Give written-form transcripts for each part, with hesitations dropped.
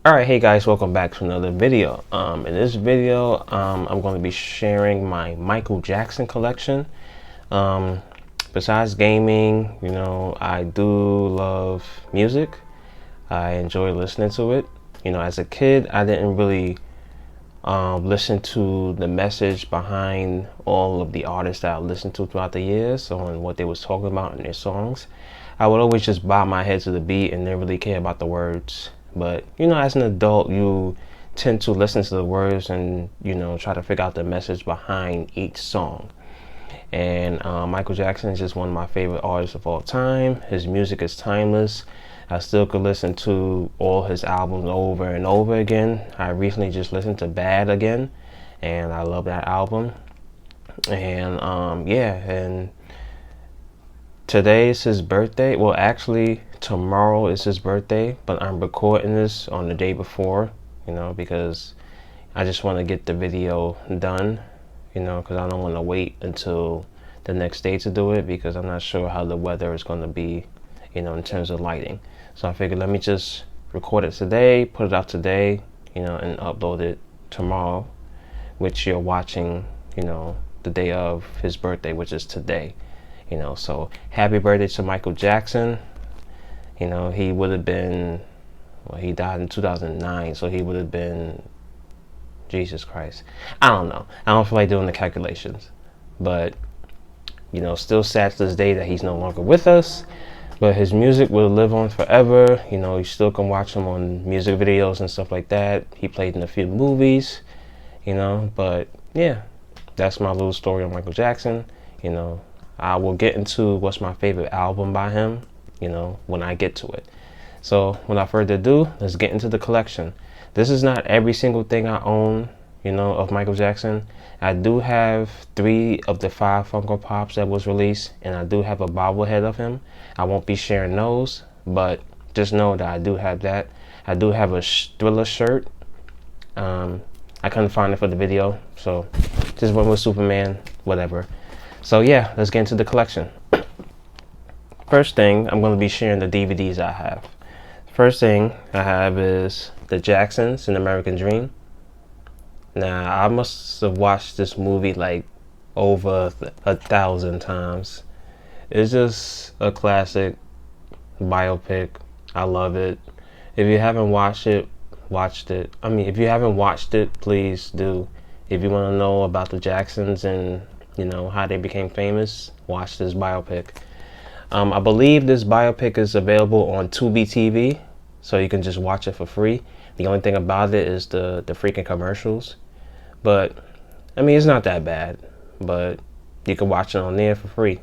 Alright, hey guys, welcome back to another video. In this video, I'm going to be sharing my Michael Jackson collection. Besides gaming, I do love music. I enjoy listening to it. As a kid, I didn't really listen to the message behind all of the artists that I listened to throughout the years on what they was talking about in their songs. I would always just bob my head to the beat and didn't really care about the words. But as an adult, you tend to listen to the words and try to figure out the message behind each song. And Michael Jackson is just one of my favorite artists of all time. His music is timeless. I still could listen to all his albums over and over again. I recently just listened to Bad again, and I love that album. And and today is his birthday. Well, actually tomorrow is his birthday, but I'm recording this on the day before, because I just want to get the video done, because I don't want to wait until the next day to do it, because I'm not sure how the weather is going to be, in terms of lighting. So I figured let me just record it today, put it out today, and upload it tomorrow, which you're watching, the day of his birthday, which is today. So happy birthday to Michael Jackson. He would have been, well, he died in 2009, so he would have been, Jesus Christ, I don't know. I don't feel like doing the calculations, but still sad to this day that he's no longer with us. But his music will live on forever. You still can watch him on music videos and stuff like that. He played in a few movies, but yeah, that's my little story on Michael Jackson. I will get into what's my favorite album by him, when I get to it. So without further ado, let's get into the collection. This is not every single thing I own, of Michael Jackson. I do have 3 of the 5 Funko Pops that was released, and I do have a bobblehead of him. I won't be sharing those, but just know that I do have that. I do have a Thriller shirt. I couldn't find it for the video, so just went with Superman, whatever. So yeah, let's get into the collection. First thing, I'm going to be sharing the DVDs I have. First thing I have is The Jacksons, An American Dream. Now, I must have watched this movie like over 1,000 times. It's just a classic biopic. I love it. If you haven't watched it, if you haven't watched it, please do. If you want to know about the Jacksons and how they became famous, watch this biopic. I believe this biopic is available on Tubi TV, so you can just watch it for free. The only thing about it is the freaking commercials. But, it's not that bad, but you can watch it on there for free.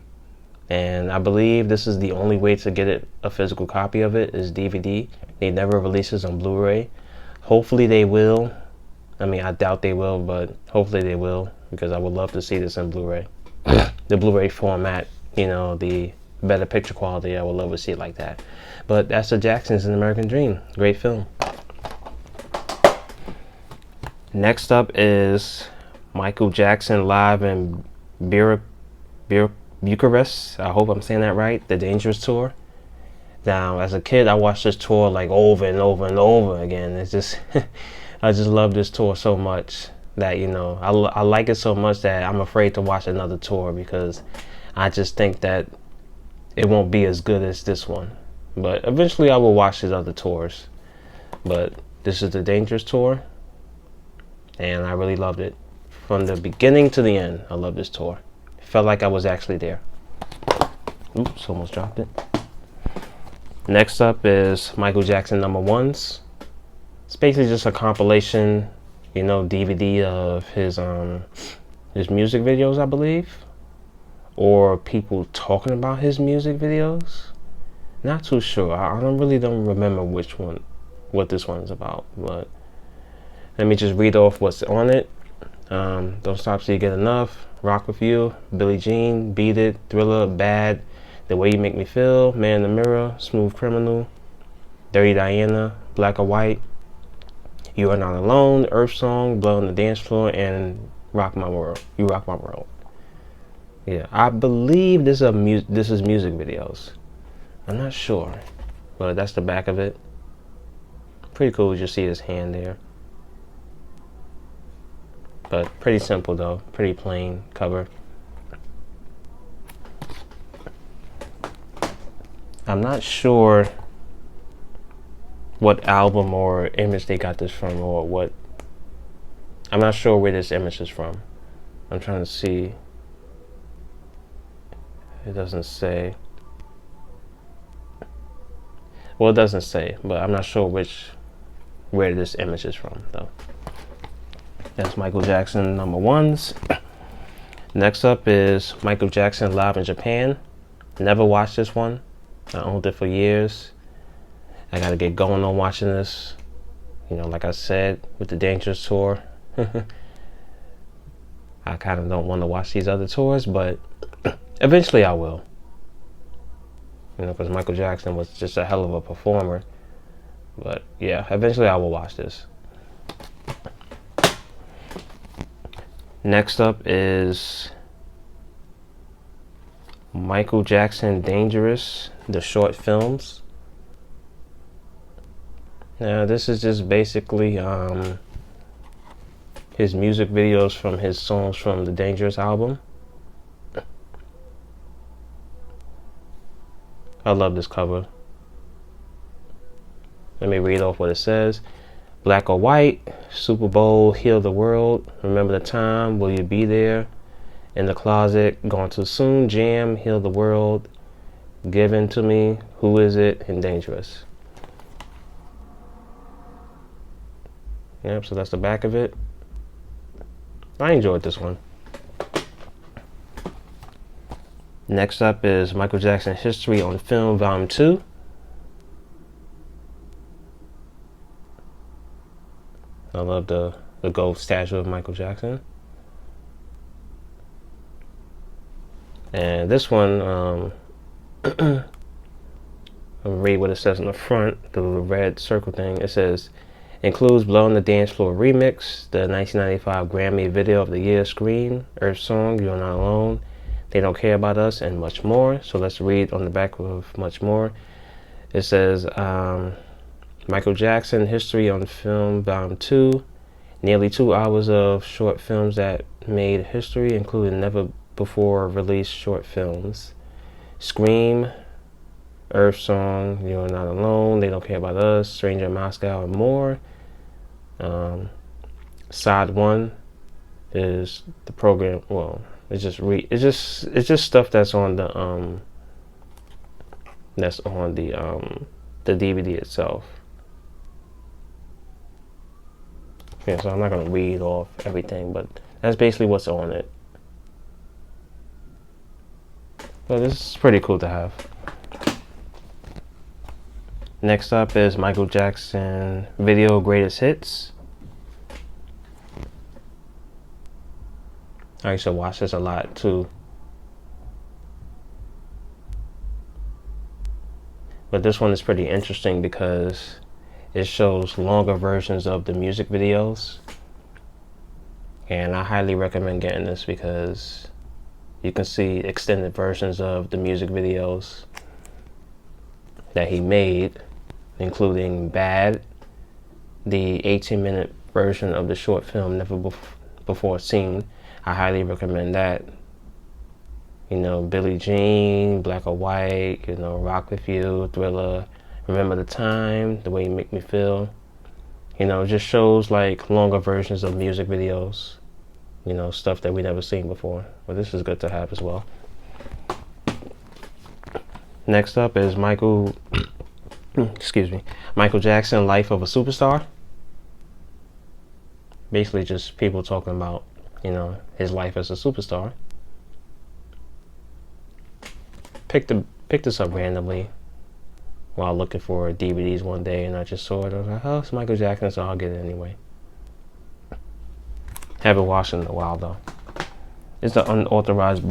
And I believe this is the only way to get a physical copy of it is DVD. They never release this on Blu-ray. Hopefully they will. I doubt they will, but hopefully they will, because I would love to see this in Blu-ray. The Blu-ray format, the better picture quality, I would love to see it like that. But that's The Jacksons, An American Dream. Great film. Next up is Michael Jackson live in Bucharest. I hope I'm saying that right. The Dangerous Tour. Now, as a kid, I watched this tour like over and over and over again. It's just, I just love this tour so much that I like it so much that I'm afraid to watch another tour, because I just think that it won't be as good as this one. But eventually I will watch his other tours. But this is the Dangerous Tour, and I really loved it. From the beginning to the end, I love this tour. It felt like I was actually there. Oops, almost dropped it. Next up is Michael Jackson #1s. It's basically just a compilation, DVD of his music videos, I believe. Or people talking about his music videos. Not too sure. I don't remember what this one's about. But let me just read off what's on it. Don't Stop Till You Get Enough, Rock With You, Billie Jean, Beat It, Thriller, Bad, The Way You Make Me Feel, Man in the Mirror, Smooth Criminal, Dirty Diana, Black or White, You Are Not Alone, Earth Song, Blood on the Dance Floor, and Rock My World. You Rock My World. Yeah, I believe this is music videos. I'm not sure, but that's the back of it. Pretty cool to just see his hand there. But pretty simple though, pretty plain cover. I'm not sure what album or image they got this from, or what. I'm not sure where this image is from. I'm trying to see. It doesn't say. Well, it doesn't say, but I'm not sure where this image is from though. That's Michael Jackson #1s. Next up is Michael Jackson Live in Japan. Never watched this one. I owned it for years. I gotta get going on watching this. You know, like I said, with the Dangerous tour. I kind of don't want to watch these other tours, but eventually I will. You know, because Michael Jackson was just a hell of a performer. But yeah, eventually I will watch this. Next up is Michael Jackson Dangerous, the short films. Now this is just basically his music videos from his songs from the Dangerous album. I love this cover. Let me read off what it says. Black or white, Super Bowl, heal the world, remember the time, will you be there? In the closet, gone too soon, jam, heal the world, given to me, who is it, and dangerous. Yep, so that's the back of it. I enjoyed this one. Next up is Michael Jackson History on Film, Volume 2. I love the gold statue of Michael Jackson. And this one, I'll read what it says on the front, the red circle thing. It says, includes Blow on the Dance Floor remix, the 1995 Grammy Video of the Year screen, Earth Song, You're Not Alone, They Don't Care About Us, and much more. So let's read on the back of much more. It says, Michael Jackson History on Film, Volume 2. Nearly 2 hours of short films that made history, including never before released short films. Scream, Earth Song, You're Not Alone, They Don't Care About Us, Stranger in Moscow, and more. Side 1 is the program. Well, it's just stuff that's on the DVD itself. Yeah, so I'm not gonna read off everything, but that's basically what's on it. So this is pretty cool to have. Next up is Michael Jackson Video Greatest Hits. I used to watch this a lot too. But this one is pretty interesting because it shows longer versions of the music videos. And I highly recommend getting this because you can see extended versions of the music videos that he made, including Bad, the 18-minute version of the short film Never Before Seen. I highly recommend that. You know, Billie Jean, Black or White, you know, Rock With You, Thriller, Remember the Time, The Way You Make Me Feel. You know, it just shows like longer versions of music videos. You know, stuff that we never seen before. But this is good to have as well. Next up is Michael Jackson, Life of a Superstar. Basically just people talking about, you know, his life as a superstar. Picked this up randomly while looking for DVDs one day, and I just saw it. I was like, oh, it's Michael Jackson, so I'll get it anyway. Haven't watched it in a while though. It's the unauthorized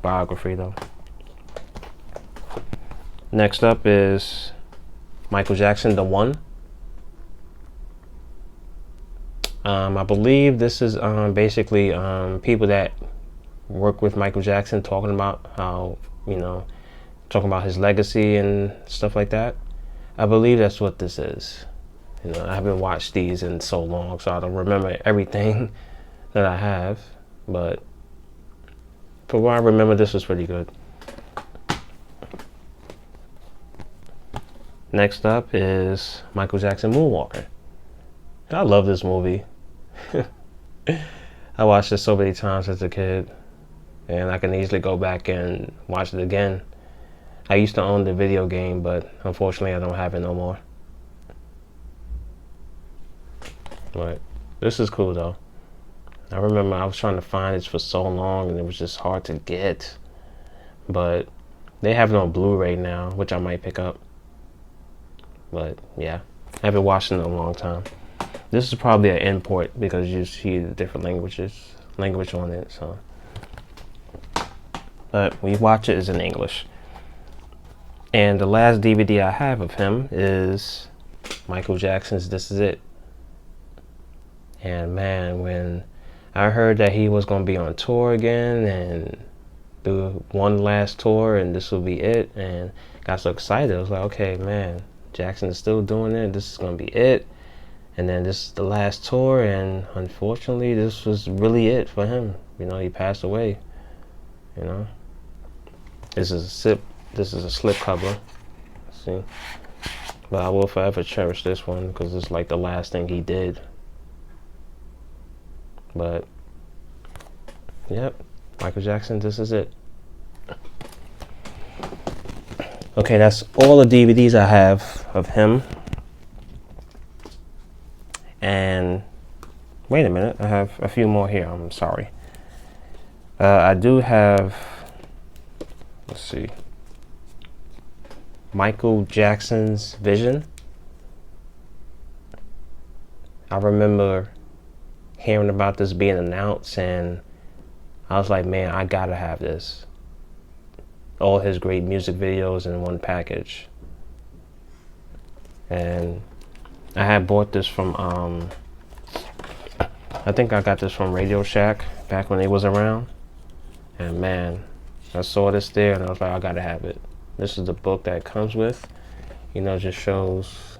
biography though. Next up is Michael Jackson, The One. I believe this is basically people that work with Michael Jackson talking about how, you know, talking about his legacy and stuff like that. I believe that's what this is. You know, I haven't watched these in so long, so I don't remember everything that I have. But for what I remember, this was pretty good. Next up is Michael Jackson Moonwalker. I love this movie. I watched it so many times as a kid, and I can easily go back and watch it again. I used to own the video game, but unfortunately I don't have it no more. But this is cool though. I remember I was trying to find this for so long and it was just hard to get. But they have it on Blu-ray now, which I might pick up. But yeah, I haven't watched it in a long time. This is probably an import because you see the different language on it, so. But when you watch it, it's in English. And the last DVD I have of him is Michael Jackson's This Is It. And man, when I heard that he was going to be on tour again and do one last tour and this will be it, and got so excited. I was like, okay, man, Jackson is still doing it. This is going to be it. And then this is the last tour, and unfortunately, this was really it for him. You know, he passed away. You know, this is a slip cover. See, but I will forever cherish this one because it's like the last thing he did. But yep, Michael Jackson, This Is It. Okay, that's all the DVDs I have of him. And wait a minute, I have a few more here. I'm sorry. I do have, let's see, Michael Jackson's Vision. I remember hearing about this being announced, and I was like, man, I gotta have this. All his great music videos in one package. And I had bought this from, I think I got this from Radio Shack back when it was around. And man, I saw this there and I was like, I gotta have it. This is the book that it comes with. You know, just shows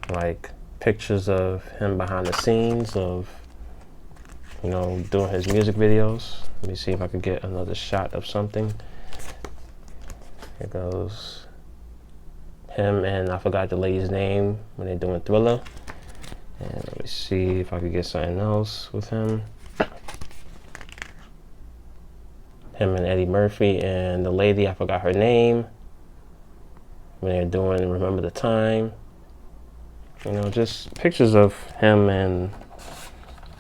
like pictures of him behind the scenes of, you know, doing his music videos. Let me see if I could get another shot of something. Here goes him and I forgot the lady's name when they're doing Thriller. And let me see if I could get something else with him. Him and Eddie Murphy and the lady, I forgot her name, when they're doing Remember the Time. You know, just pictures of him and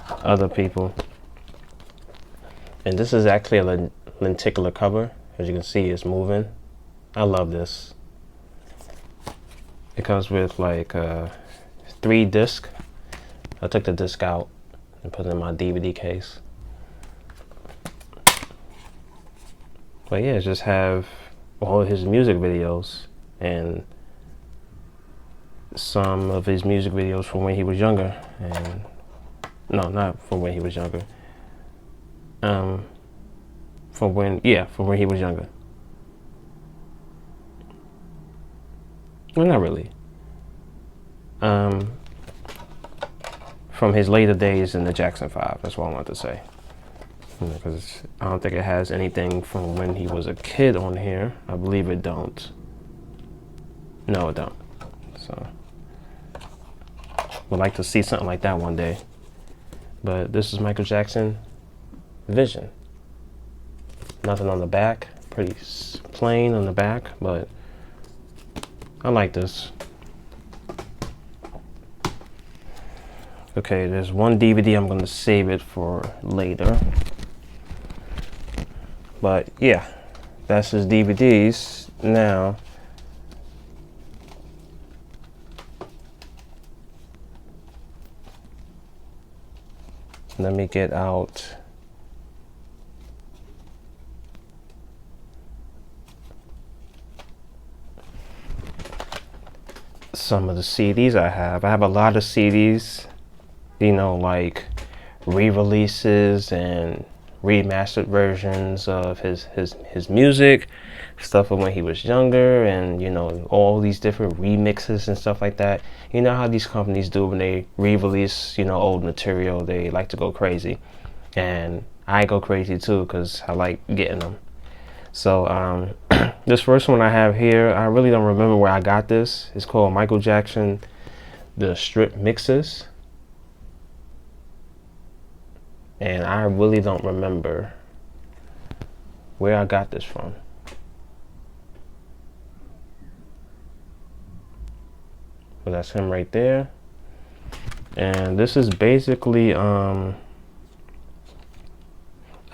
other people. And this is actually a lenticular cover. As you can see, it's moving. I love this. It comes with like 3 discs. I took the disc out and put it in my DVD case. But yeah, just have all of his music videos and some of his music videos from when he was younger. And no, not from when he was younger. From when he was younger. Well, not really. From his later days in the Jackson 5, that's what I want to say. Because I don't think it has anything from when he was a kid on here. I believe it don't. No, it don't. So, would like to see something like that one day. But this is Michael Jackson Vision. Nothing on the back. Pretty plain on the back, but I like this. Okay, there's one DVD. I'm going to save it for later. But yeah, that's his DVDs. Now, let me get out some of the CDs I have. I have a lot of CDs, you know, like re-releases and remastered versions of his music, stuff of when he was younger, and you know, all these different remixes and stuff like that. You know how these companies do when they re-release, you know, old material, they like to go crazy, and I go crazy too because I like getting them. So this first one I have here, I really don't remember where I got this. It's called Michael Jackson, the Strip Mixes. And I really don't remember where I got this from. But that's him right there. And this is basically, I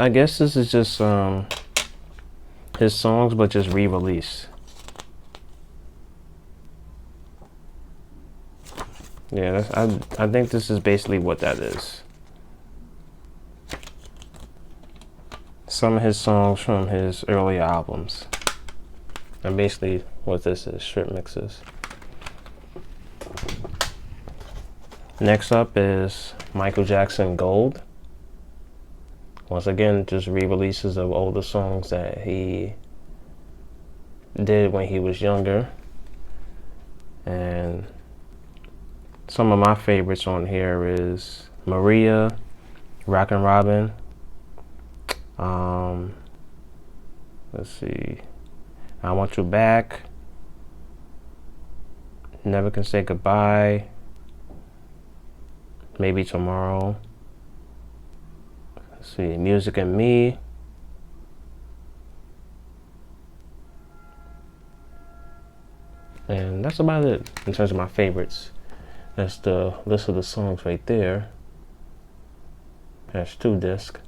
guess this is just his songs, but just re-released. Yeah, I think this is basically what that is. Some of his songs from his earlier albums. And basically what this is, strip mixes. Next up is Michael Jackson Gold. Once again, just re-releases of older songs that he did when he was younger. And some of my favorites on here is Maria, Rockin' Robin. Let's see, I Want You Back, Never Can Say Goodbye, Maybe Tomorrow. Let's see, Music and Me. And that's about it in terms of my favorites. That's the list of the songs right there. That's 2 discs.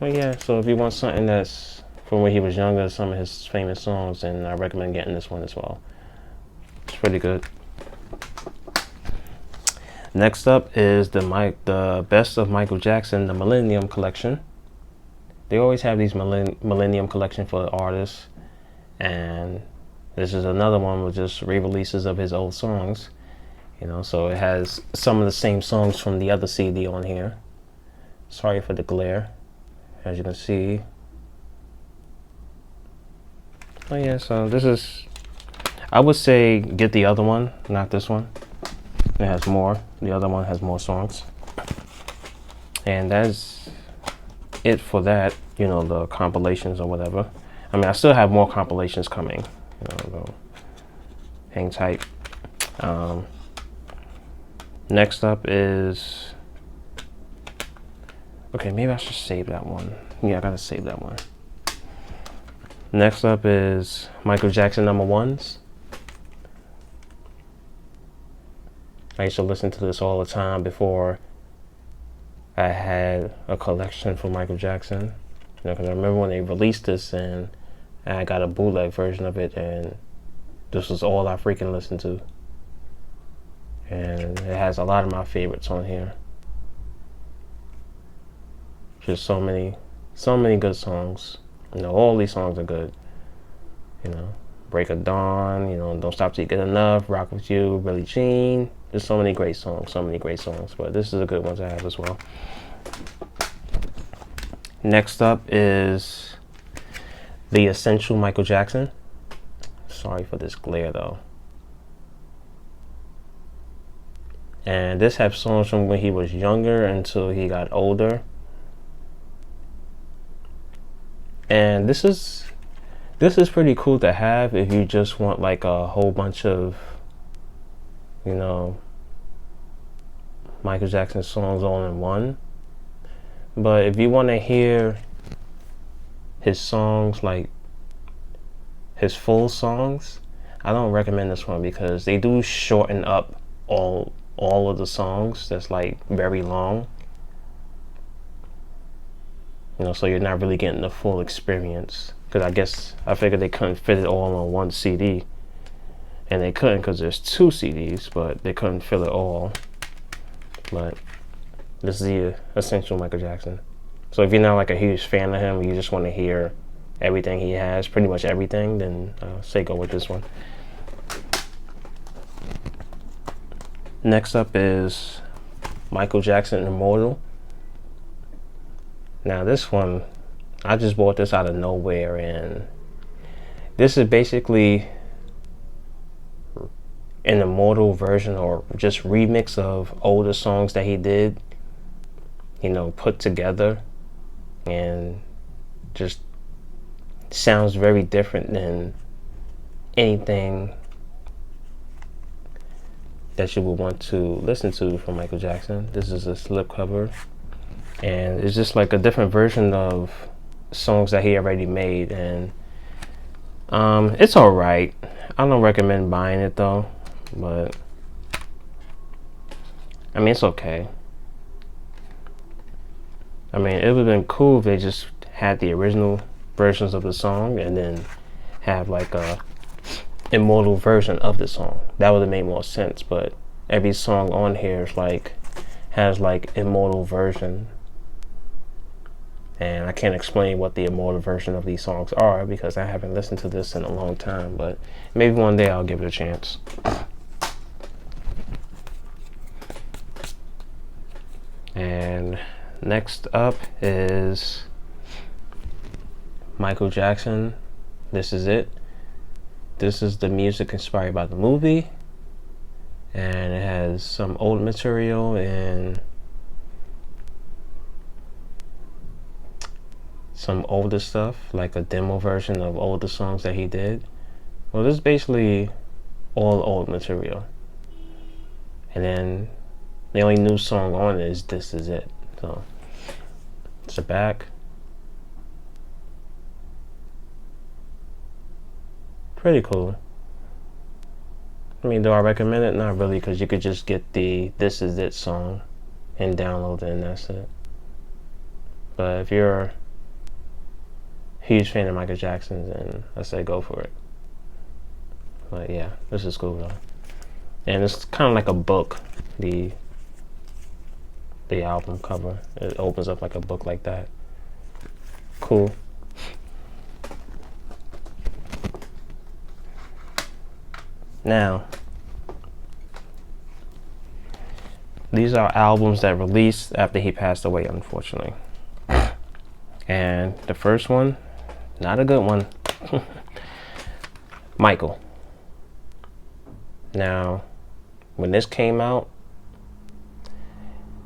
But yeah, so if you want something that's from when he was younger, some of his famous songs, then I recommend getting this one as well. It's pretty good. Next up is the best of Michael Jackson, the Millennium Collection. They always have these Millennium Collection for the artists, and this is another one with just re-releases of his old songs. You know, so it has some of the same songs from the other CD on here. Sorry for the glare, as you can see. Oh yeah, so this is, I would say get the other one, not this one. It has more. The other one has more songs. And that's it for that, you know, the compilations or whatever. I mean, I still have more compilations coming. You know, so hang tight. Next up is, okay, maybe I should save that one. Yeah, I gotta save that one. Next up is Michael Jackson #1s. I used to listen to this all the time before I had a collection for Michael Jackson. You know, because I remember when they released this and I got a bootleg version of it, and this was all I freaking listened to. And it has a lot of my favorites on here. Just so many good songs. You know, all these songs are good. You know, Break of Dawn, you know, Don't Stop Till You Get Enough, Rock With You, Billie Jean. There's so many great songs, but this is a good one to have as well. Next up is The Essential Michael Jackson. Sorry for this glare though. And this has songs from when he was younger until he got older. And this is pretty cool to have if you just want like a whole bunch of, you know, Michael Jackson songs all in one. But if you want to hear his songs, like his full songs, I don't recommend this one because they do shorten up all of the songs. That's like very long. You know, so you're not really getting the full experience. Because I figured they couldn't fit it all on one CD. And they couldn't because there's 2 CDs, but they couldn't fill it all. But this is the Essential Michael Jackson. So if you're not like a huge fan of him, or you just want to hear everything he has, pretty much everything, then say go with this one. Next up is Michael Jackson Immortal. Now this one, I just bought this out of nowhere, and this is basically an immortal version or just remix of older songs that he did, put together, and just sounds very different than anything that you would want to listen to from Michael Jackson. This is a slipcover, and it's just like a different version of songs that he already made, and it's alright. I don't recommend buying it though, but I mean, it's okay. I mean, it would have been cool if they just had the original versions of the song and then have like a immortal version of the song. That would have made more sense, but every song on here is has immortal version, and I can't explain what the immortal version of these songs are because I haven't listened to this in a long time, but maybe one day I'll give it a chance. And next up is Michael Jackson, This Is It. This is the music inspired by the movie, and it has some old material and some older stuff, like a demo version of older songs that he did. Well, this is basically all old material, and then the only new song on it is This Is It. So it's the back. Pretty cool. I mean, do I recommend it? Not really, because you could just get the This Is It song and download it, and that's it. But if you're a huge fan of Michael Jackson, then I say go for it. But yeah, this is cool though. And it's kind of like a book, the album cover. It opens up like a book like that. Cool. Now, these are albums that released after he passed away, unfortunately. And the first one, not a good one. Michael. Now, when this came out,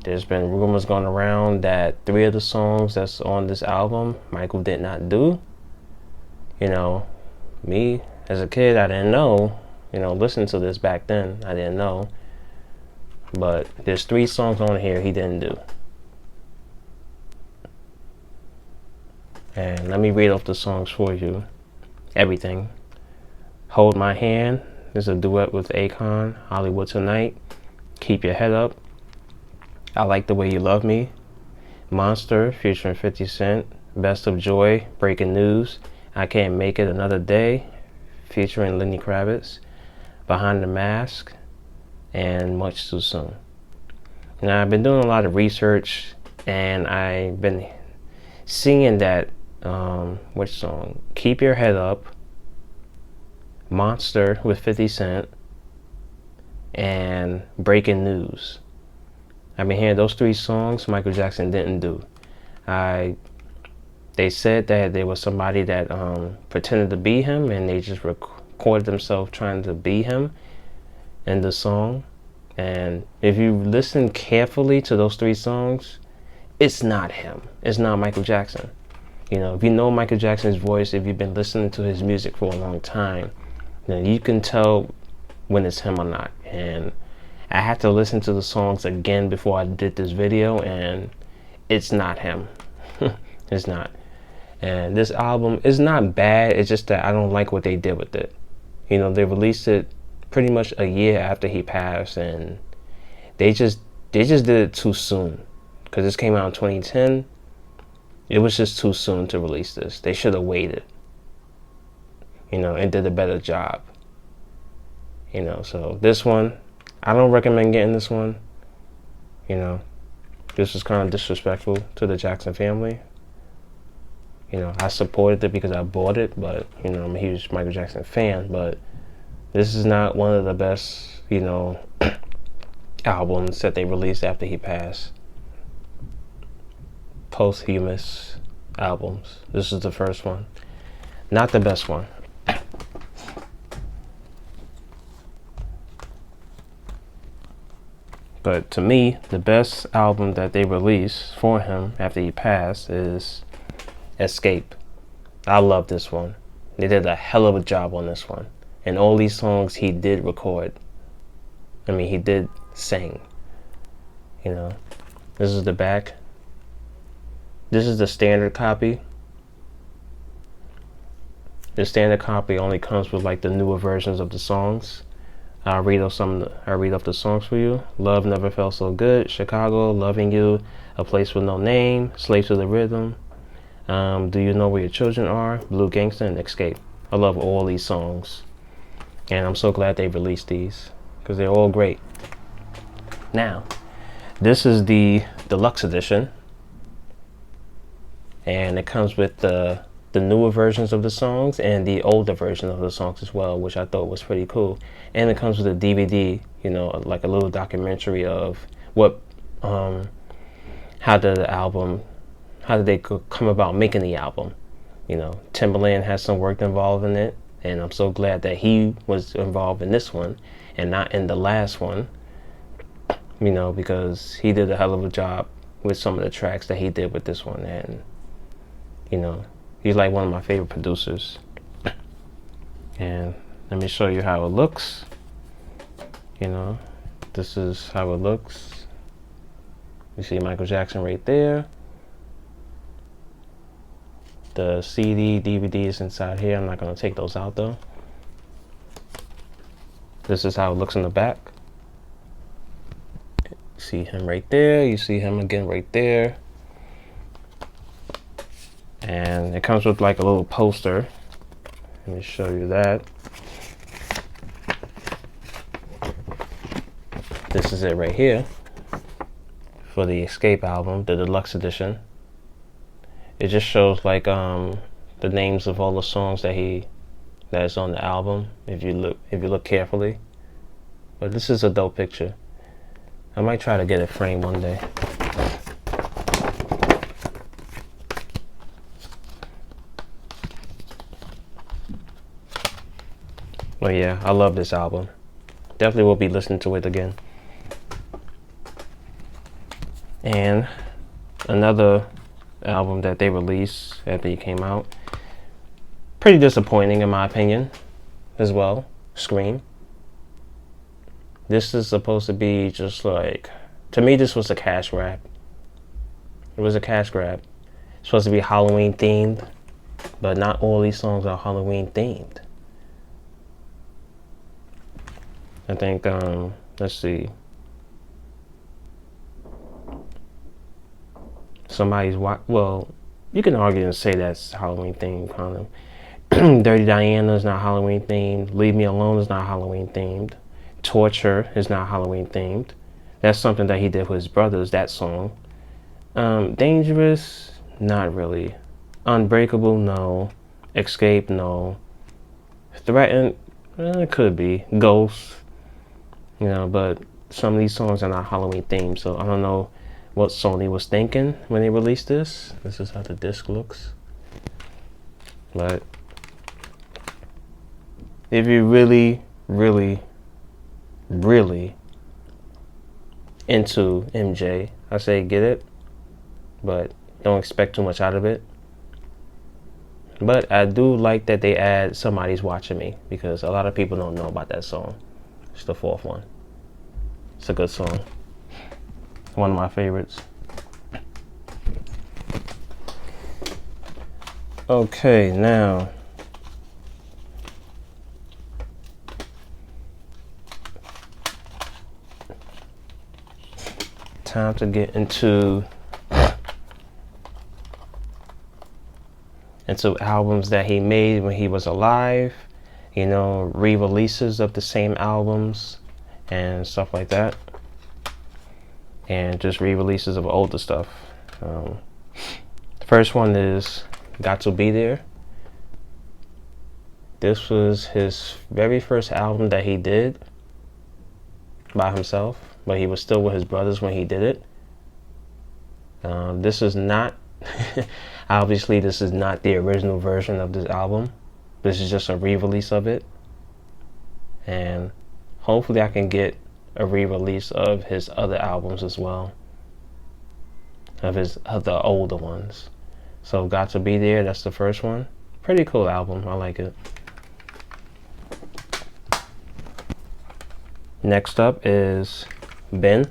there's been rumors going around that 3 of the songs that's on this album, Michael did not do. Me, as a kid, I didn't know. Listening to this back then, I didn't know. But there's 3 songs on here he didn't do. And let me read off the songs for you. Everything. Hold My Hand. There's a duet with Akon. Hollywood Tonight. Keep Your Head Up. I Like the Way You Love Me. Monster featuring 50 Cent. Best of Joy. Breaking News. I Can't Make It Another Day featuring Lenny Kravitz. Behind the Mask. And Much Too Soon. Now, I've been doing a lot of research, and I've been seeing that which song? Keep Your Head Up, Monster with 50 Cent, and Breaking News. I've been hearing those 3 songs Michael Jackson didn't do. They said that there was somebody that pretended to be him, and they just recorded themselves trying to be him in the song. And if you listen carefully to those 3 songs, it's not him. It's not Michael Jackson. If you know Michael Jackson's voice, if you've been listening to his music for a long time, then you can tell when it's him or not. And I had to listen to the songs again before I did this video, and it's not him. It's not. And this album is not bad. It's just that I don't like what they did with it. They released it pretty much a year after he passed, and they just did it too soon, because this came out in 2010. It was just too soon to release this. They should have waited, and did a better job. So this one, I don't recommend getting this one. This was kind of disrespectful to the Jackson family. I supported it because I bought it, but I'm a huge Michael Jackson fan, but this is not one of the best, albums that they released after he passed. posthumous albums. This is the first one. Not the best one. But to me, the best album that they released for him after he passed is Escape. I love this one. They did a hell of a job on this one. And all these songs he did record. I mean, he did sing. You know, this is the back. This is the standard copy. The standard copy only comes with like the newer versions of the songs. I'll read off the songs for you. Love Never Felt So Good, Chicago, Loving You, A Place With No Name, Slave to the Rhythm, Do You Know Where Your Children Are, Blue Gangster, and Escape. I love all these songs. And I'm so glad they released these because they're all great. Now, this is the deluxe edition. And it comes with the newer versions of the songs and the older version of the songs as well, which I thought was pretty cool. And it comes with a DVD, you know, like a little documentary of what, how did they come about making the album. You know, Timbaland has some work involved in it, and I'm so glad that he was involved in this one and not in the last one, you know, because he did a hell of a job with some of the tracks that he did with this one. And, you know, he's like one of my favorite producers. And let me show you how it looks. You know, this is how it looks. You see Michael Jackson right there. The CD, DVD is inside here. I'm not going to take those out though. This is how it looks in the back. You see him right there. You see him again right there. And it comes with like a little poster. Let me show you that. This is it right here for the Escape album, the deluxe edition. It just shows like the names of all the songs that is on the album if you look carefully. But this is a dope picture. I might try to get it framed one day. But yeah, I love this album. Definitely will be listening to it again. And another album that they released after he came out, pretty disappointing in my opinion as well, Scream. This is supposed to be just like, to me this was a cash grab. It was a cash grab. It's supposed to be Halloween themed, but not all these songs are Halloween themed. I think, let's see. Well, you can argue and say that's Halloween themed, kind of. Dirty Diana is not Halloween themed. Leave Me Alone is not Halloween themed. Torture is not Halloween themed. That's something that he did with his brothers, that song. Dangerous, not really. Unbreakable, no. Escape, no. Threatened, it could be. Ghost, you know, but some of these songs are not Halloween themed, so I don't know what Sony was thinking when they released this. This is how the disc looks. But if you really, really, really into MJ, I say get it, but don't expect too much out of it. But I do like that they add Somebody's Watching Me, because a lot of people don't know about that song. It's the fourth one. It's a good song. One of my favorites. Okay, now time to get into albums that he made when he was alive, you know, re-releases of the same albums and stuff like that, and just re-releases of older stuff. The first one is Got to Be There. This was his very first album that he did by himself, but he was still with his brothers when he did it. This is not Obviously, this is not the original version of this album. This is just a re-release of it. And hopefully I can get a re-release of his other albums as well. Of the older ones. So Got to Be There, that's the first one. Pretty cool album, I like it. Next up is Ben.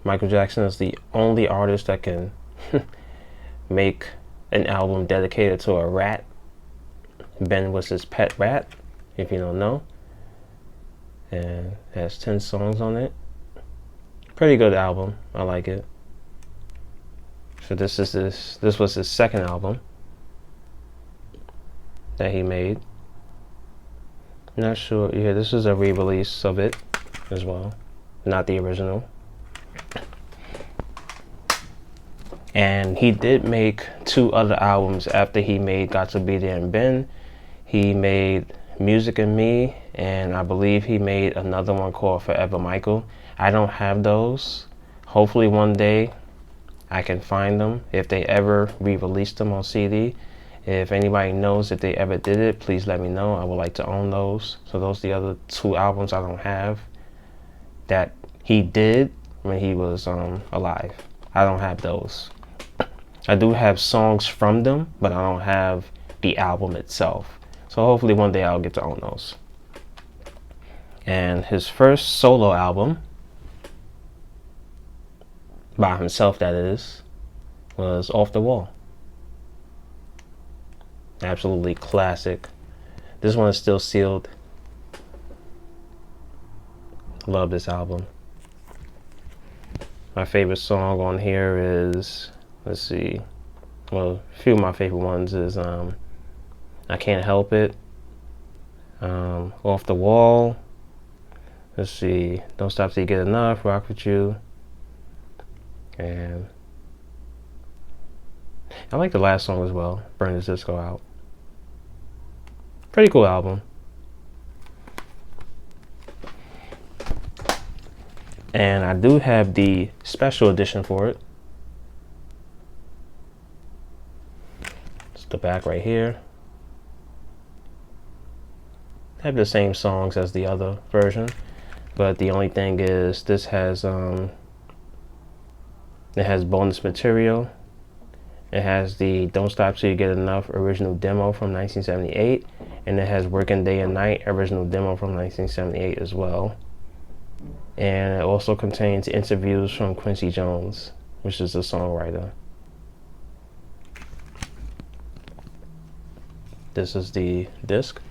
Michael Jackson is the only artist that can make an album dedicated to a rat. Ben was his pet rat, if you don't know. And it has 10 songs on it. Pretty good album. I like it. So this was his second album that he made. Not sure. Yeah, this is a re-release of it as well. Not the original. And he did make 2 other albums after he made Got to Be There and Ben. He made Music and Me, and I believe he made another one called Forever Michael. I don't have those. Hopefully one day I can find them if they ever re-release them on CD. If anybody knows if they ever did it, please let me know. I would like to own those. So those are the other 2 albums I don't have that he did when he was alive. I don't have those. I do have songs from them, but I don't have the album itself. So hopefully one day I'll get to own those. And his first solo album, by himself that is, was Off the Wall. Absolutely classic. This one is still sealed. Love this album. My favorite song on here is, let's see, well, a few of my favorite ones is I Can't Help It, Off the Wall, let's see, Don't Stop Till You Get Enough, Rock With You, and I like the last song as well, Burn the Disco Out. Pretty cool album. And I do have the special edition for it. It's the back right here. I have the same songs as the other version, but the only thing is this has it has bonus material. It has the Don't Stop Till You Get Enough original demo from 1978, and it has Working Day and Night original demo from 1978 as well. And it also contains interviews from Quincy Jones, which is the songwriter. This is the disc.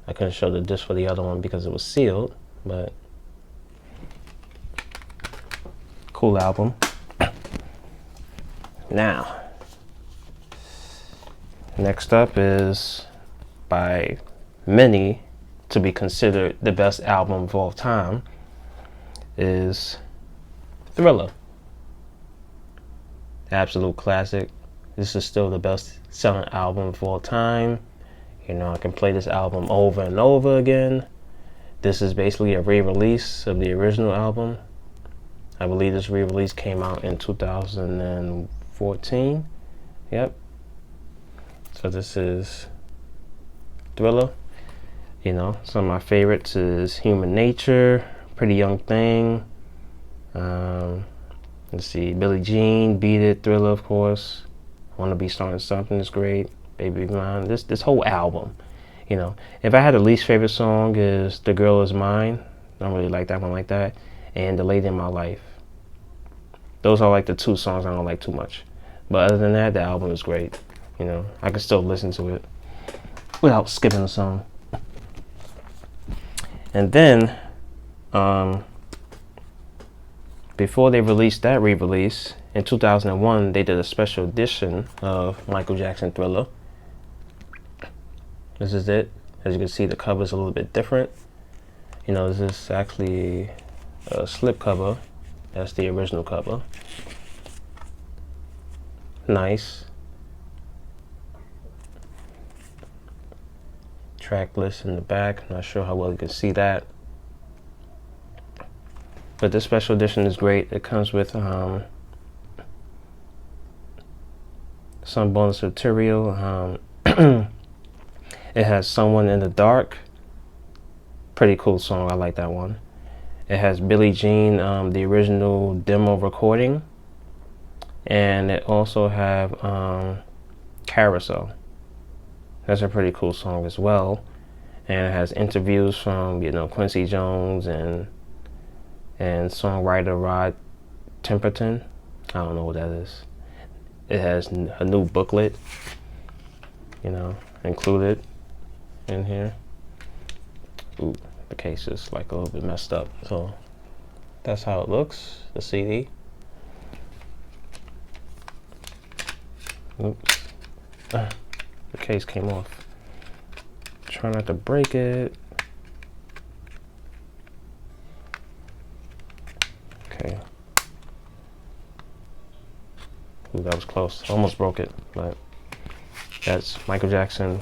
I couldn't show the disc for the other one because it was sealed, but cool album. Now, next up is, by many, to be considered the best album of all time, is Thriller. Absolute classic. This is still the best selling album of all time. You know, I can play this album over and over again. This is basically a re-release of the original album. I believe this re-release came out in 2014. Yep. So this is Thriller. You know, some of my favorites is Human Nature, Pretty Young Thing. Let's see, Billie Jean, Beat It, Thriller, of course. Wanna Be Starting Something is great. Baby Mine. This whole album. You know, if I had a least favorite song is The Girl Is Mine. I don't really like that one like that. And The Lady in My Life. Those are like the 2 songs I don't like too much. But other than that, the album is great. You know, I can still listen to it without skipping a song. And then, before they released that re-release, in 2001, they did a special edition of Michael Jackson Thriller. This is it. As you can see, the cover is a little bit different. You know, this is actually a slip cover. That's the original cover. Nice. Track list in the back. Not sure how well you can see that. But this special edition is great. It comes with some bonus material. It has Someone in the Dark. Pretty cool song. I like that one. It has Billie Jean, the original demo recording. And it also have Carousel. That's a pretty cool song as well. And it has interviews from, Quincy Jones and songwriter Rod Temperton. I don't know what that is. It has a new booklet, included in here. Ooh, the case is like a little bit messed up. So that's how it looks, the CD. Oops. The case came off. Try not to break it. Okay. Ooh, that was close. Almost broke it, but that's Michael Jackson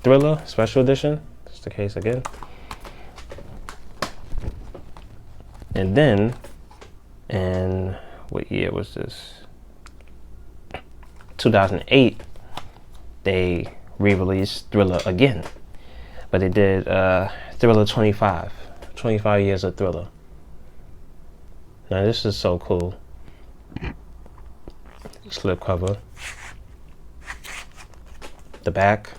Thriller Special Edition. That's the case again. And then, and what year was this? 2008, they re-released Thriller again. But they did Thriller 25 years of Thriller. Now this is so cool. Slip cover. The back,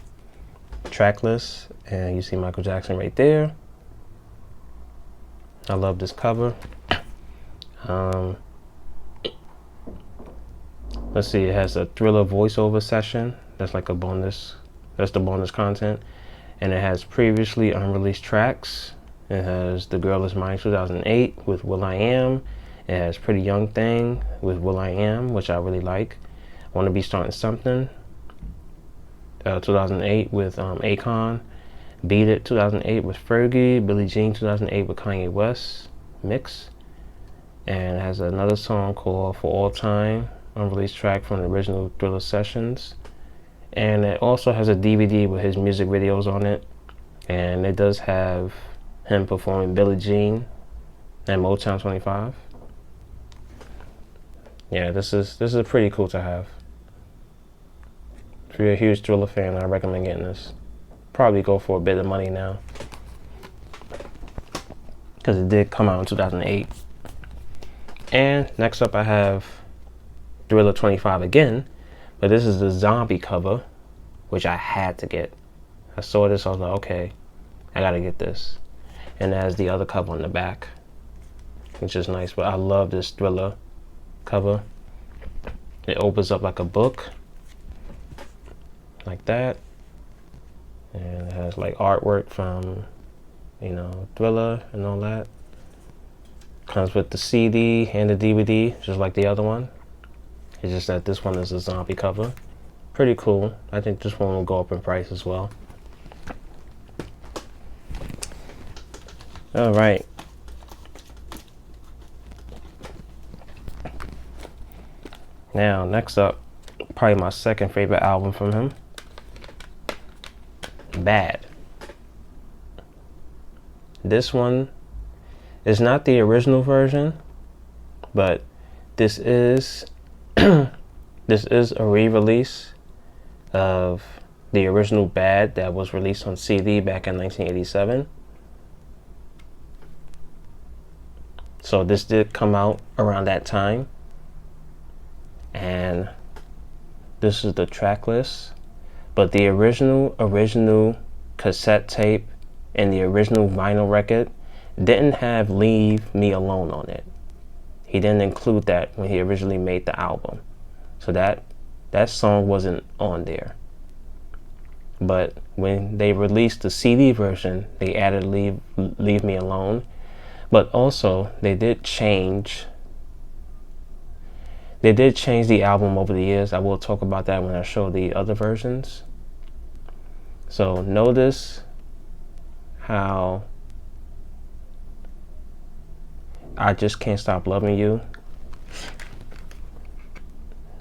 track list, and you see Michael Jackson right there. I love this cover. Let's see, it has a Thriller voiceover session. That's like a bonus. That's the bonus content. And it has previously unreleased tracks. It has The Girl Is Mine 2008 with will.i.am. It has Pretty Young Thing with will.i.am, which I really like. Wanna Be Starting Something 2008 with Akon. Beat It 2008 with Fergie. Billie Jean 2008 with Kanye West mix. And it has another song called For All Time, unreleased track from the original Thriller sessions. And it also has a DVD with his music videos on it. And it does have him performing Billie Jean and Motown 25. Yeah, this is pretty cool to have. If you're a huge Thriller fan, I recommend getting this. Probably go for a bit of money now, because it did come out in 2008. And next up I have Thriller 25 again, but this is the zombie cover, which I had to get. I saw this, I was like, okay, I gotta get this. And it has the other cover on the back, which is nice, but I love this Thriller cover. It opens up like a book, like that. And it has like artwork from, Thriller and all that. Comes with the CD and the DVD, just like the other one. It's just that this one is a zombie cover. Pretty cool. I think this one will go up in price as well. All right. Now, next up, probably my second favorite album from him. Bad. This one is not the original version, but this is this is a re-release of the original Bad that was released on CD back in 1987. So this did come out around that time, and this is the track list. But the original cassette tape and the original vinyl record didn't have Leave Me Alone on it. He didn't include that when he originally made the album. So that song wasn't on there. But when they released the CD version, they added Leave Me Alone. But also they did change the album over the years. I will talk about that when I show the other versions. So notice how I Just Can't Stop Loving You.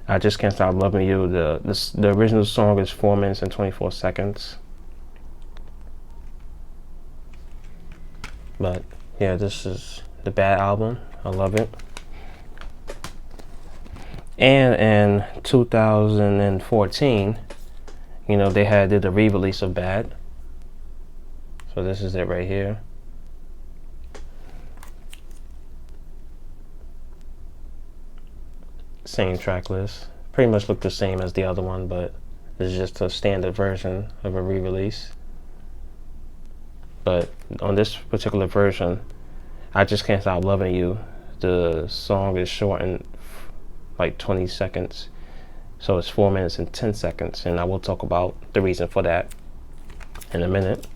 I Just Can't Stop Loving You. The original song is 4 minutes and 24 seconds. But yeah, this is the Bad album. I love it. And in 2014, you know, they did a re-release of Bad. So this is it right here. Same track list. Pretty much look the same as the other one, but it's just a standard version of a re-release. But on this particular version, I Just Can't Stop Loving You, the song is shortened like 20 seconds. So it's 4 minutes and 10 seconds. And I will talk about the reason for that in a minute.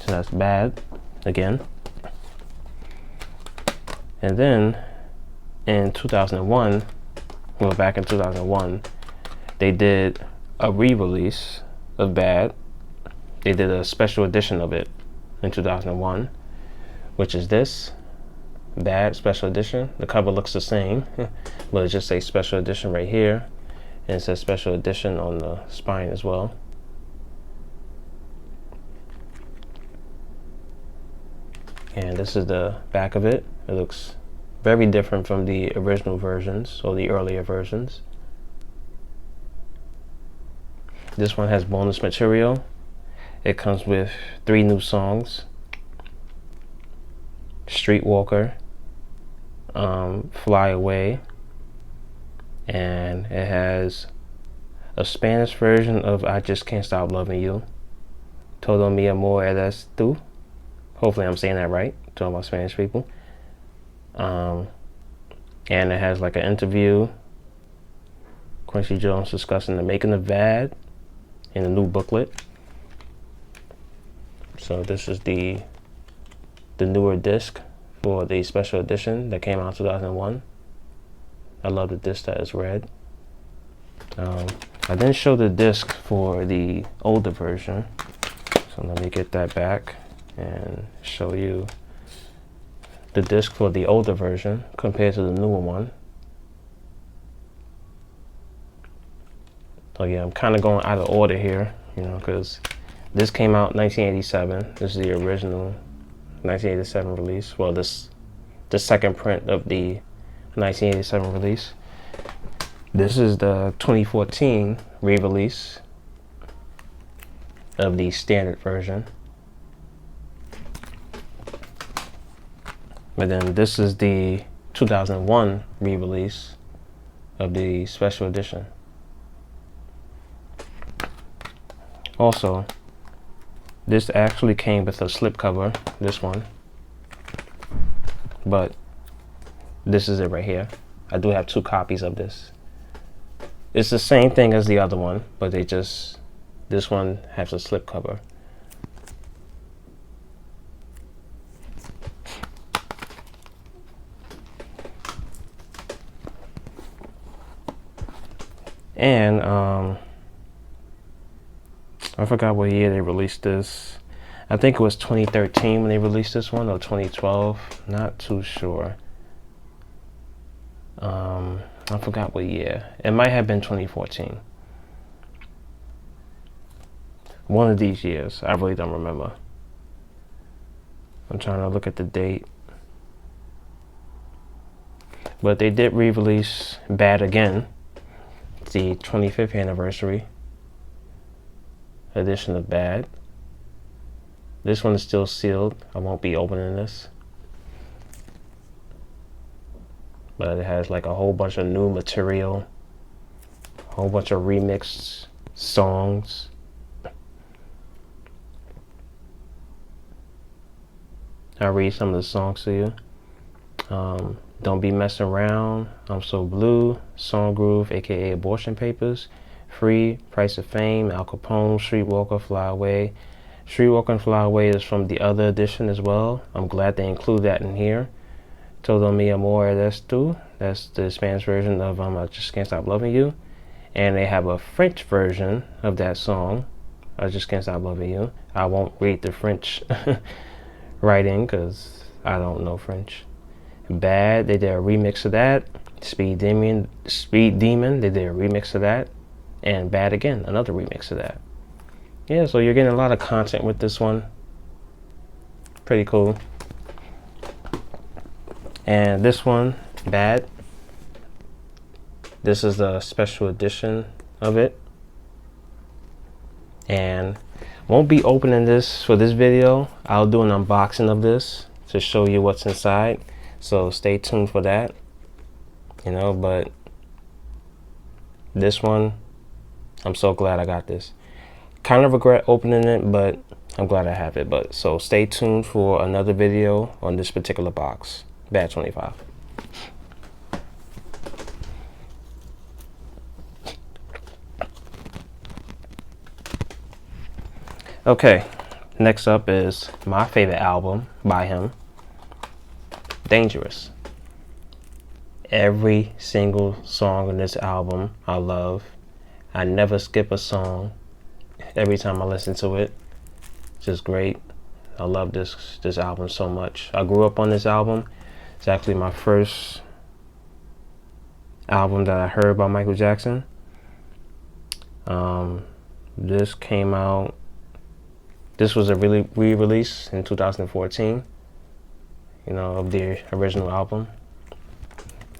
So that's Bad again. And then in 2001, well, back in 2001, they did a re-release of Bad. They did a special edition of it in 2001, which is this Bad special edition. The cover looks the same, but it just says special edition right here, and it says special edition on the spine as well. And this is the back of it. It looks very different from the original versions or the earlier versions. This one has bonus material. It comes with 3 new songs: Streetwalker, Fly Away, and it has a Spanish version of I Just Can't Stop Loving You, Todo Mi Amor Eres Tú. Hopefully I'm saying that right, to all my Spanish people. And it has like an interview, Quincy Jones discussing the making of Bad in a new booklet. So this is the newer disc for the special edition that came out in 2001. I love the disc that is red. I didn't show the disc for the older version, so let me get that back and show you the disc for the older version compared to the newer one. So yeah, I'm kind of going out of order here, you know, because this came out in 1987. This is the original 1987 release. Well, the second print of the 1987 release. This is the 2014 re-release of the standard version. But then this is the 2001 re-release of the special edition. Also, this actually came with a slipcover, this one. But this is it right here. I do have 2 copies of this. It's the same thing as the other one, but this one has a slipcover. And I forgot what year they released this. I think it was 2013 when they released this one, or 2012. Not too sure. I forgot what year. It might have been 2014. One of these years. I really don't remember. I'm trying to look at the date. But they did re-release Bad again. It's the 25th anniversary edition of Bad. This one is still sealed. I won't be opening this. But it has like a whole bunch of new material, a whole bunch of remixed songs. I'll read some of the songs to you. Don't Be Messing Around, I'm So Blue, Song Groove, aka Abortion Papers, Free, Price of Fame, Al Capone, Streetwalker, Fly Away. Streetwalker and Fly Away is from the other edition as well. I'm glad they include that in here. Todo Mi Amor Eres Tú, that's the Spanish version of I Just Can't Stop Loving You. And they have a French version of that song, I Just Can't Stop Loving You. I won't read the French writing because I don't know French. Bad, they did a remix of that. Speed Demon, they did a remix of that. And Bad again, another remix of that. Yeah, so you're getting a lot of content with this one. Pretty cool. And this one, Bad. This is the special edition of it. And won't be opening this for this video. I'll do an unboxing of this to show you what's inside. So stay tuned for that. You know, but this one, I'm so glad I got this. Kind of regret opening it, but I'm glad I have it. But so stay tuned for another video on this particular box. Bad 25. Okay, next up is my favorite album by him, Dangerous. Every single song on this album I love. I never skip a song every time I listen to it. Just great. I love this album so much. I grew up on this album. It's actually my first album that I heard by Michael Jackson. This came out. This was a re-release in 2014. You know, of the original album.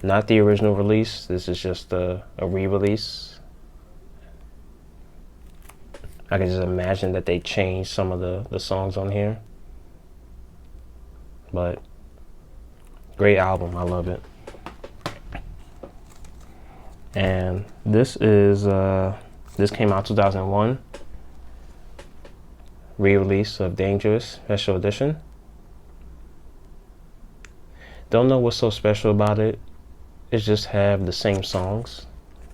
Not the original release. This is just a re-release. I can just imagine that they changed some of the songs on here. But great album. I love it. And this is this came out 2001. Re-release of Dangerous Special Edition. Don't know what's so special about it. It just have the same songs.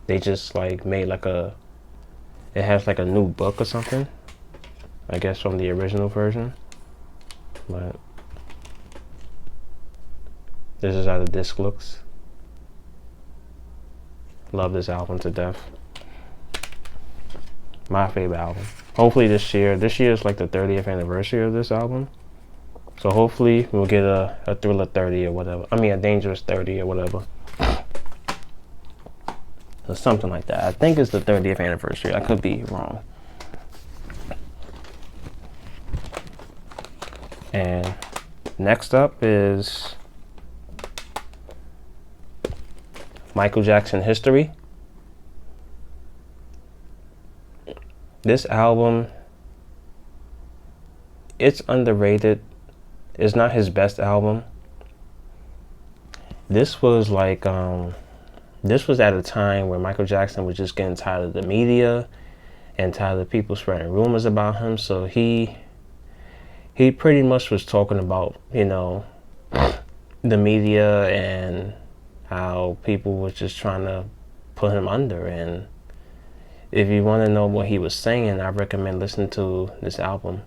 They just like made like it has like a new book or something, I guess, from the original version. But this is how the disc looks. Love this album to death. My favorite album. Hopefully this year is like the 30th anniversary of this album. So hopefully we'll get a Thriller 30 or whatever. I mean a Dangerous 30 or whatever. Or something like that. I think it's the 30th anniversary. I could be wrong. And next up is Michael Jackson History. This album, it's underrated. It's not his best album. This was like, this was at a time where Michael Jackson was just getting tired of the media and tired of people spreading rumors about him. So he pretty much was talking about, you know, the media and how people was just trying to put him under. And if you want to know what he was saying, I recommend listening to this album.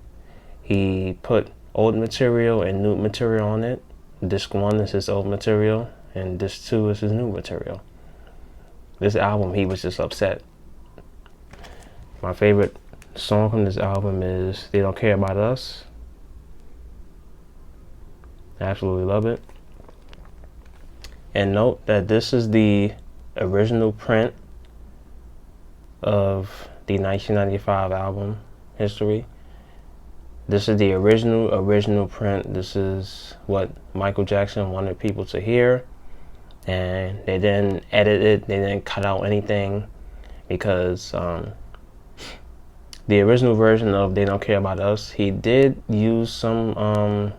He put old material and new material on it. Disc 1 is his old material and disc 2 is his new material. This album, he was just upset. My favorite song from this album is They Don't Care About Us. I absolutely love it. And note that this is the original print of the 1995 album History. This is the original print. This is what Michael Jackson wanted people to hear, and they didn't edit it. They didn't cut out anything, because the original version of They Don't Care About Us, he did use some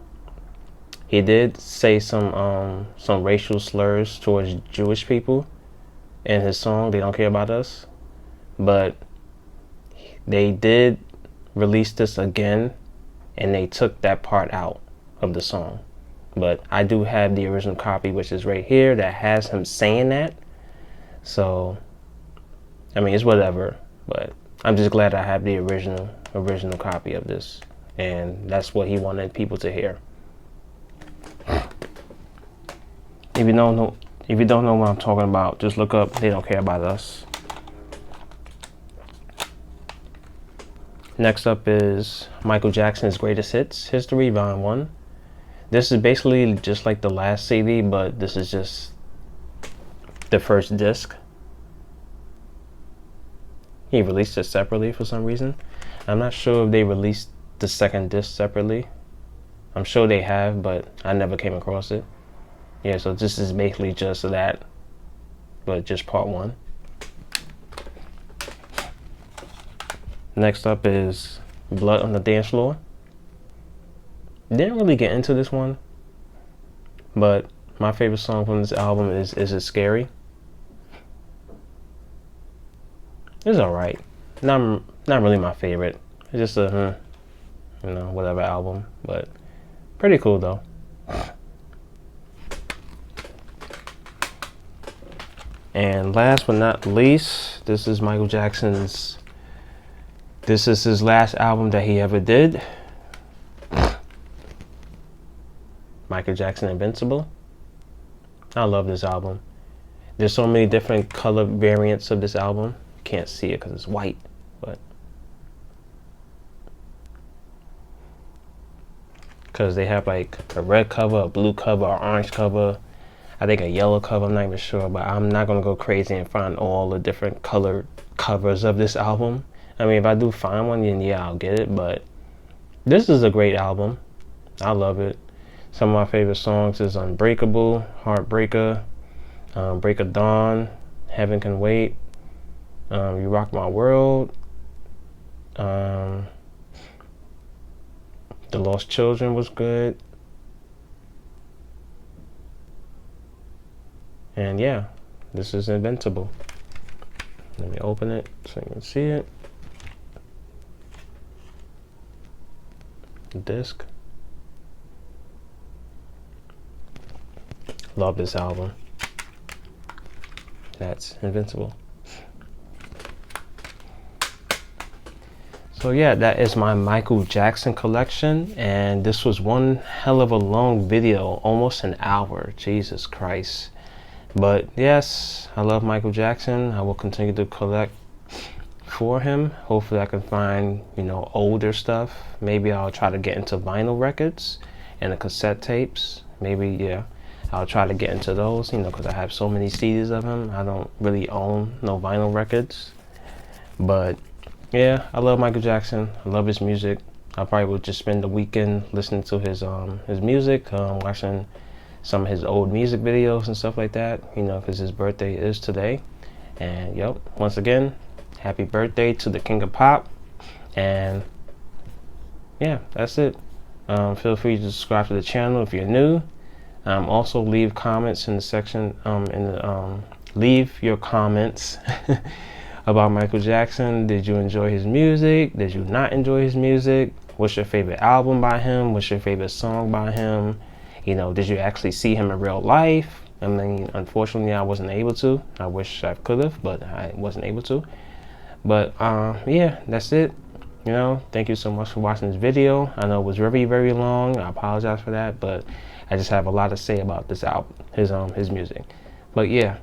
he did say some racial slurs towards Jewish people in his song They Don't Care About Us. But they did release this again, and they took that part out of the song. But I do have the original copy, which is right here, that has him saying that. So, I mean, it's whatever. But I'm just glad I have the original copy of this, and that's what he wanted people to hear. If you don't know what I'm talking about, just look up They Don't Care About Us. Next up is Michael Jackson's Greatest Hits, History, Volume 1. This is basically just like the last CD, but this is just the first disc. He released it separately for some reason. I'm not sure if they released the second disc separately. I'm sure they have, but I never came across it. yeah, so this is basically just that, but just part one. Next up is Blood on the Dance Floor. Didn't really get into this one, but my favorite song from this album is It Scary? It's alright. Not really my favorite. It's just a, whatever album, but pretty cool though. And last but not least, this is Michael Jackson's, this is his last album that he ever did. Michael Jackson Invincible. I love this album. There's so many different color variants of this album. You can't see it because it's white, but because they have like a red cover, a blue cover, an orange cover, I think a yellow cover, I'm not even sure, but I'm not gonna go crazy and find all the different colored covers of this album. I mean, if I do find one, then yeah, I'll get it, but this is a great album. I love it. Some of my favorite songs is Unbreakable, Heartbreaker, Break of Dawn, Heaven Can Wait, You Rock My World, The Lost Children was good. And yeah, this is Invincible. Let me open it so you can see it. The disc. Love this album. That's Invincible. So yeah, that is my Michael Jackson collection, and this was one hell of a long video, almost an hour. Jesus Christ. But yes, I love Michael Jackson. I will continue to collect for him. Hopefully I can find, older stuff. Maybe I'll try to get into vinyl records and the cassette tapes. Maybe, yeah, I'll try to get into those, because I have so many CDs of him. I don't really own no vinyl records. But yeah, I love Michael Jackson. I love his music. I probably will just spend the weekend listening to his music, watching some of his old music videos and stuff like that, because his birthday is today. And yep, once again, happy birthday to the King of Pop. And yeah, that's it. Feel free to subscribe to the channel if you're new. Also leave comments in the section, leave your comments about Michael Jackson. Did you enjoy his music? Did you not enjoy his music? What's your favorite album by him? What's your favorite song by him? Did you actually see him in real life? I mean, unfortunately, I wasn't able to. I wish I could have, but I wasn't able to. But yeah, that's it. Thank you so much for watching this video. I know it was very, very long. I apologize for that, but I just have a lot to say about this album, his music. But yeah,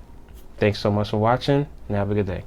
thanks so much for watching, and have a good day.